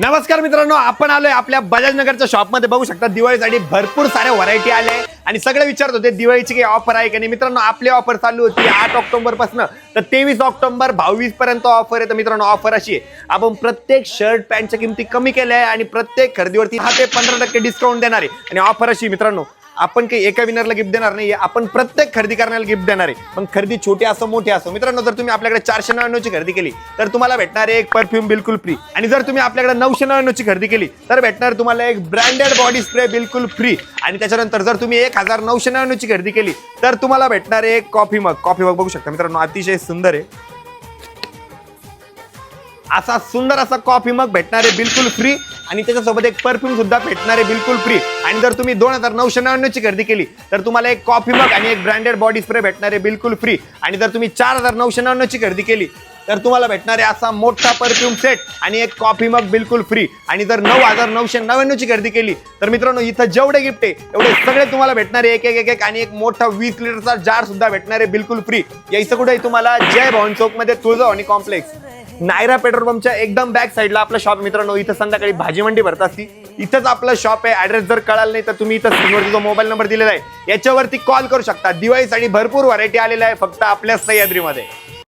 नमस्कार मित्रांनो, आपण आलोय आपल्या बजाज नगरच्या शॉपमध्ये. बघू शकता दिवाळीसाठी भरपूर सारे व्हरायटी आले आणि सगळे विचारत होते दिवाळीची काही ऑफर आहे का नाही. मित्रांनो, आपली ऑफर चालू होती 8 ऑक्टोबर पासून तर 23 ऑक्टोबर 22 पर्यंत ऑफर आहे. तर मित्रांनो, ऑफर अशी आहे, आपण प्रत्येक शर्ट पॅन्टच्या किमती कमी केल्या आहे आणि प्रत्येक खरेदीवरती 10 ते 15% डिस्काउंट देणार आहे. आणि ऑफर अशी मित्रांनो, आपण काही एका विनरला गिफ्ट देणार नाही, आपण प्रत्येक खरेदी करण्याला गिफ्ट देणार आहे. पण खरेदी छोटी असो मोठी असो. मित्रांनो, जर तुम्ही आपल्याकडे 499 ची खरेदी केली तर तुम्हाला भेटणार आहे एक परफ्यूम बिलकुल फ्री. आणि जर तुम्ही आपल्याकडे 999 ची खरेदी केली तर भेटणार तुम्हाला एक ब्रँडेड बॉडी स्प्रे बिलकुल फ्री. आणि त्याच्यानंतर जर तुम्ही 1999 ची खरेदी केली तर तुम्हाला भेटणार आहे एक कॉफी मग. कॉफी मग बघू शकता मित्रांनो, अतिशय सुंदर आहे. असा सुंदर असा कॉफी मग भेटणार आहे बिलकुल फ्री. आणि त्याच्यासोबत एक परफ्यूम सुद्धा भेटणार आहे बिलकुल फ्री. आणि जर तुम्ही 2999 ची खरेदी केली तर तुम्हाला एक कॉफी मग आणि एक ब्रँडेड बॉडी स्प्रे भेटणार आहे बिलकुल फ्री. आणि जर तुम्ही 4999 ची खरेदी केली तर तुम्हाला भेटणार आहे असा मोठा परफ्यूम सेट आणि एक कॉफी मग बिलकुल फ्री. आणि जर 9999 ची खरेदी केली तर मित्रांनो, इथं जेवढे गिफ्ट आहे एवढे सगळे तुम्हाला भेटणार आहे एक एक. आणि एक मोठा 20 लिटरचा जार सुद्धा भेटणार आहे बिलकुल फ्री. यायचं कुठे तुम्हाला जय भवन चौक मध्ये तुळजाभवानी कॉम्प्लेक्स, नायरा पेट्रोल पंपच्या एकदम बॅक साईडला आपलं शॉप. मित्रांनो, इथं संध्याकाळी भाजी मंडी भरत असती, इथंच आपलं शॉप आहे. ऍड्रेस जर कळाला नाही तर तुम्ही इथं स्क्रीनवरती जो मोबाईल नंबर दिलेला आहे याच्यावरती कॉल करू शकता. दिवाळीसाठी भरपूर व्हरायटी आलेला आहे फक्त आपल्या सह्याद्रीमध्ये.